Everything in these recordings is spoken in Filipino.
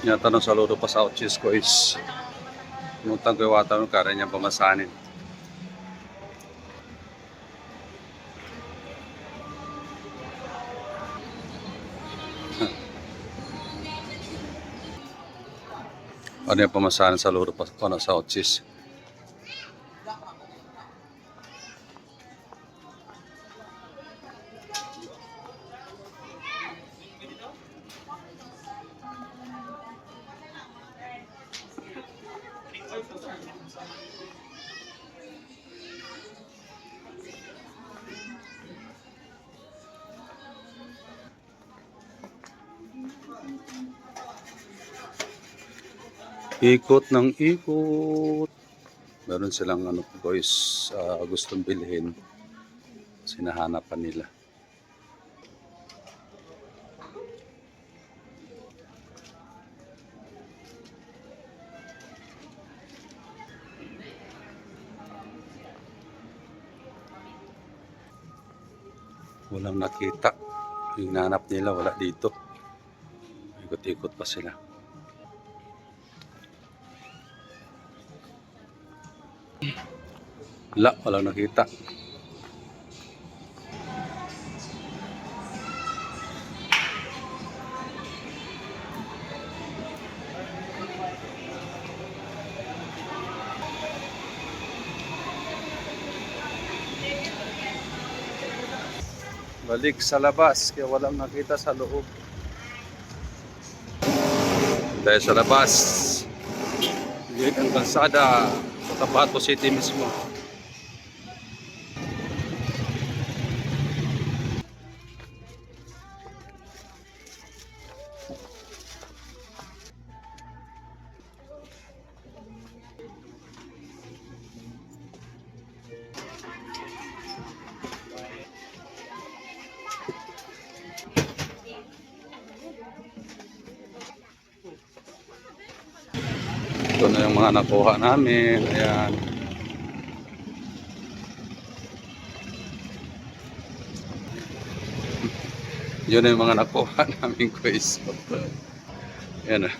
Yata ng saludo pa sa Ochis ko is pumunta ko yung wata ng kara niya pamasanin. Ano yung pamasanin sa saludo pa sa Ochis. Ikot ng ikot. Meron silang ano guys, gustong bilhin. Sinahanapan nila. Walang nakita. Yung nanap nila wala dito. Ikot-ikot pa sila. Walang nakita. Balik sa labas, kaya walang nakita sa loob. Dahil sa labas, hindi ang kalsada, sa Cotabato City mismo. Ito na yung mga nakuha namin. Ayan. Yun na yung mga nakuha namin guys. Ayan na.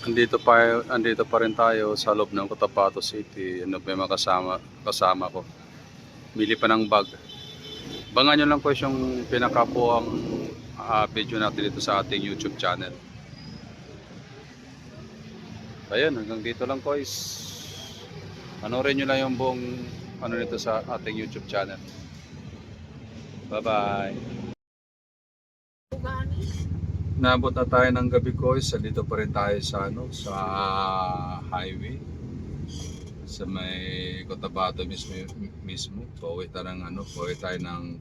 Andito pa rin tayo sa loob ng Cotabato City. Ano pa yung mga kasama ko. Bili pa ng bag. Bangan nyo lang po yung pinakapuang video natin dito sa ating YouTube channel. Ayan, hanggang dito lang guys. Panoorin nyo lang yung buong ano nito sa ating YouTube channel. Bye bye. Naabot na tayo ng gabi guys. Dito pa rin tayo sa sa highway. Sa may Cotabato mismo. Pauwi tayo ng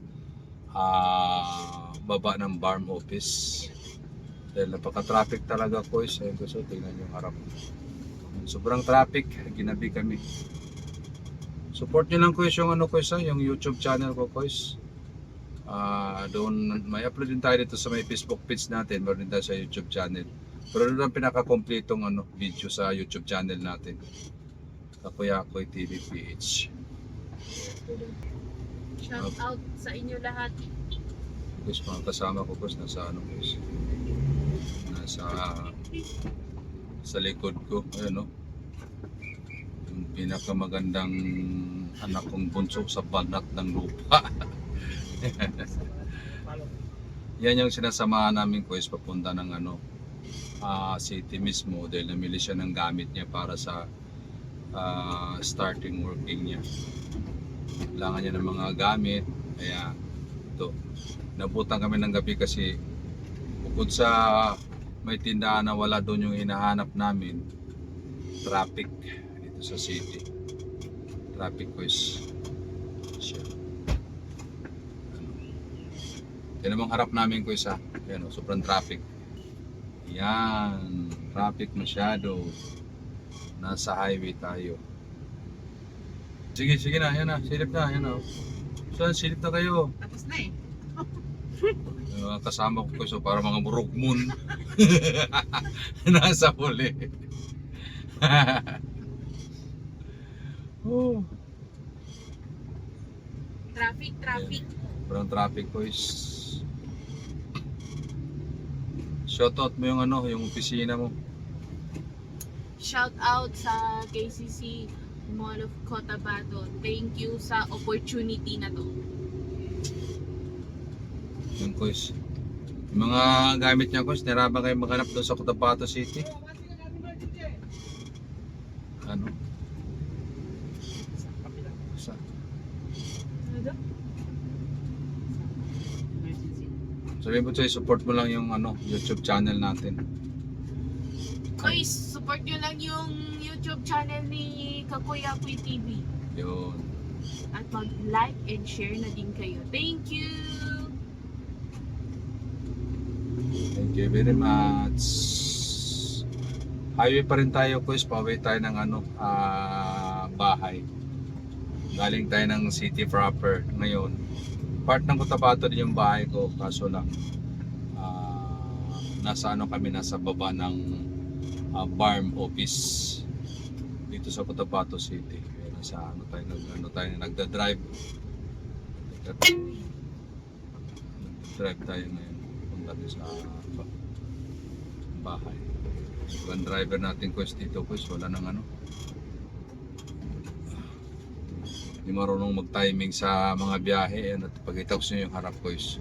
baba ng BARM office. Dahil napaka-traffic talaga guys. Ayun guys, tingnan yung harap. Sobrang traffic, ginabi kami. Support nyo lang guys yung yung YouTube channel ko guys. Doon may upload din tayo dito sa may Facebook page natin, meron din tayo sa YouTube channel. Pero doon ang pinaka-completong video sa YouTube channel natin. Kakuyakoy TV PH. Shout out sa inyo lahat. Guys, mga kasama ko guys, nasa guys. Sa likod ko, ayun yung pinakamagandang anak kong bunso sa banat ng lupa. Yan yung sinasamahan namin guys papunta ng city mismo dahil namili siya ng gamit niya para sa starting working niya. Kailangan niya ng mga gamit, kaya ito nabutan kami ng gabi kasi bukod sa may tindahan na wala doon yung hinahanap namin, traffic dito sa city. Traffic guys. Yan namang harap namin ko isa. Yan sobrang traffic. Yan, traffic masyado. Nasa highway tayo. Sige na, yan na, silip na, yan na. Saan, silip na kayo. Tapos na eh. Yung mga kasama ko so para mga murugmon. Nasa huli. Oh, Traffic. sobrang traffic ko is. Shoutout mo yung ano, yung opisina mo. Shout out sa KCC Mall of Cotabato. Thank you sa opportunity na to. Yung quiz. Yung mga gamit niya quiz, niraba kayo maghanap doon sa Cotabato City. Ano? Sa sabihin mo sa'yo, support mo lang yung ano, YouTube channel natin. Guys, support nyo lang yung YouTube channel ni Kakuya Kuy TV. Yun. At mag-like and share na din kayo. Thank you! Thank you very much. Highway pa rin tayo quiz, pauwi tayo ng ano, bahay. Galing tayo ng city proper ngayon. Part ng Cotabato din yung bahay ko, kaso lang nasa ano kami, nasa baba ng BARM office dito sa Cotabato City. Kaya nasa ano tayo nagda-drive. Nagda-drive tayo ngayon punta din sa bahay. Yung driver natin quest dito quest, wala nang ano. Hindi marunong mag-timing sa mga biyahe. At pagkita ko sa inyo yung harap ko is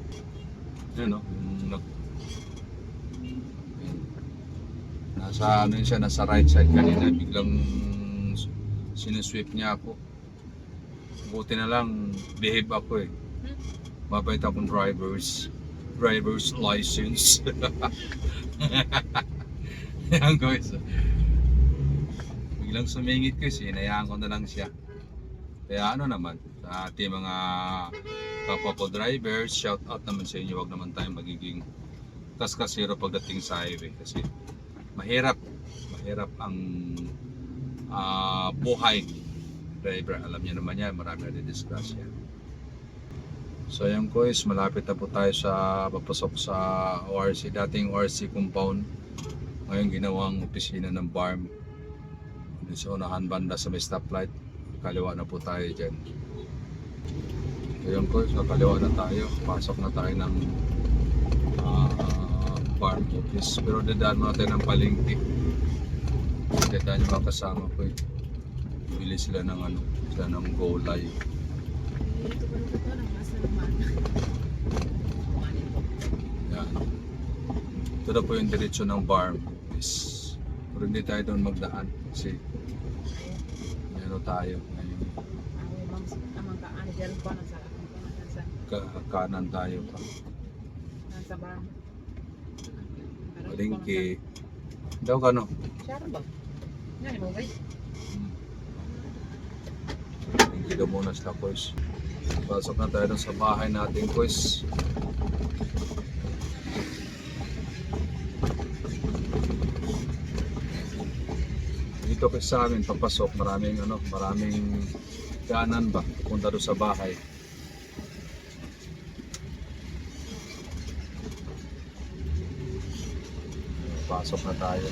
yun, no? Nasa ano yun siya, nasa right side kanina, biglang sinusweep niya ako. Buti na lang behave ako eh. Mabait akong driver's license. Yan guys, biglang sumingit ko, sinayaan ko na lang siya. Kaya ano naman, sa ating mga kapwa ko drivers, shout out naman sa inyo, wag naman tayong magiging kaskasero pagdating sa highway kasi mahirap ang buhay driver. Alam niyo naman yan, marami na disgrasya. So ayan ko is malapit na po tayo sa papasok sa ORC, dating ORC compound. Ngayon ginawang opisina ng BARM. Sa unahan banda sa may stoplight, kaliwa na po tayo dyan. Ayan ko, so kaliwa na tayo, pasok na tayo ng BARM office. Pero dadaan muna tayo ng palengke. Dadaan yung mga kasama ko eh. Bili sila ng ano, sila ng gulay. Dito pa rin ito, nasa naman. Yan. Ito na po yung diretsyo ng BARM office. Pero hindi tayo doon magdaan kasi meron tayo ngayon. Kanan tayo pa. Nasa bar. Palengke. Daw ka no? Saan ba? Yan mo guys. Palengke daw muna sila boys. Pasok na tayo sa bahay natin boys. Dito kasi sa amin papasok, maraming daanan ba punta doon sa bahay. Pasok na tayo.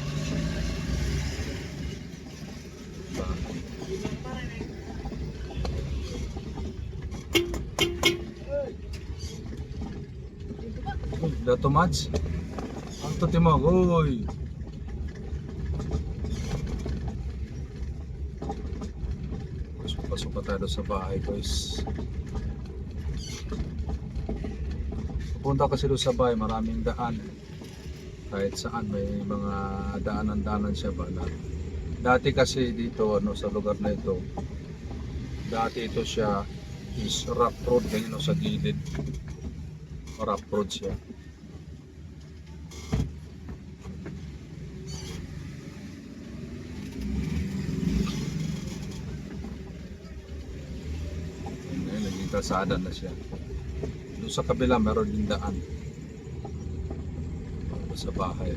Dato match. Ang to timog, oy. Pasok pa tayo sa bahay guys. Pupunta kasi doon sa bahay, maraming daan. Kahit saan may mga daanan-daanan siya ba na. Dati kasi dito sa lugar na ito, dati ito siya is rough road, ganyan sa gilid. Rough road siya. Ngayon, naging kalsada na siya. Doon sa kabila, meron din daan. Sa bahay.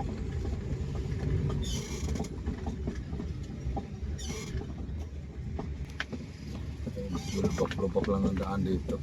Lubak-lubak lang ang daan dito.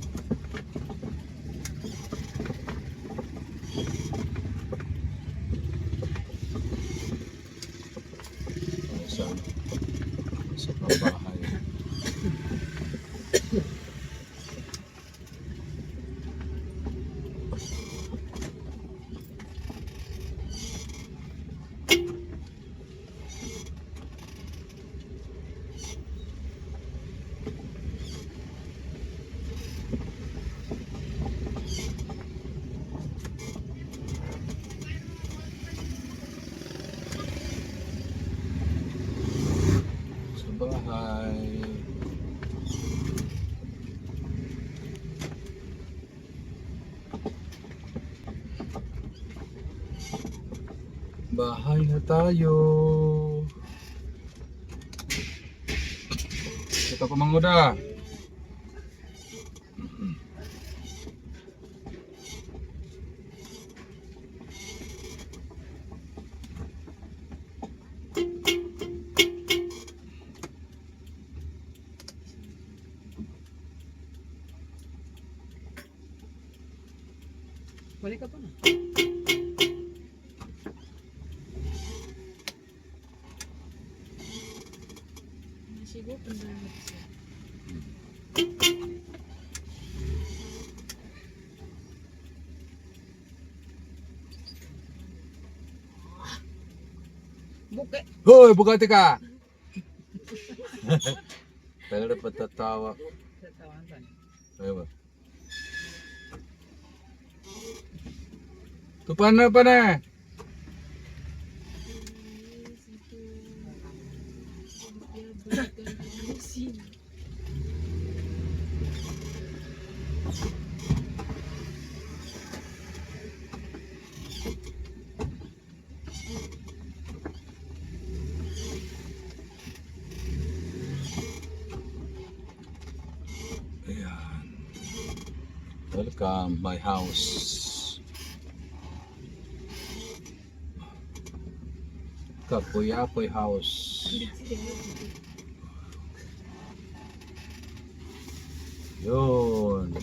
Bahay na tayo. Ito ko manguda. Balik ka pa na. Siguro pandang mo siya. Buke. Hoy, bugati ka! Talaga na patatawa. Sa tawanan. Ayun ba? Tupan na pa na! Ayan. Welcome my house. Kapoy-apoy house. Yun.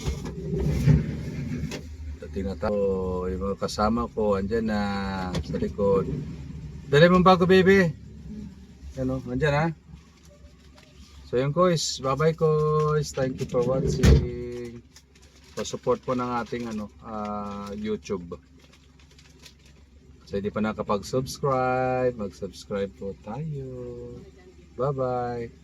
Tinatao yung mga kasama ko andyan na sa likod. Dali mong bago baby. Ano, andyan ha. So yun guys, bye bye guys. Thank you for watching. Pa-support po ng ating YouTube. So hindi pa nakapag-subscribe, mag-subscribe po tayo. Bye bye.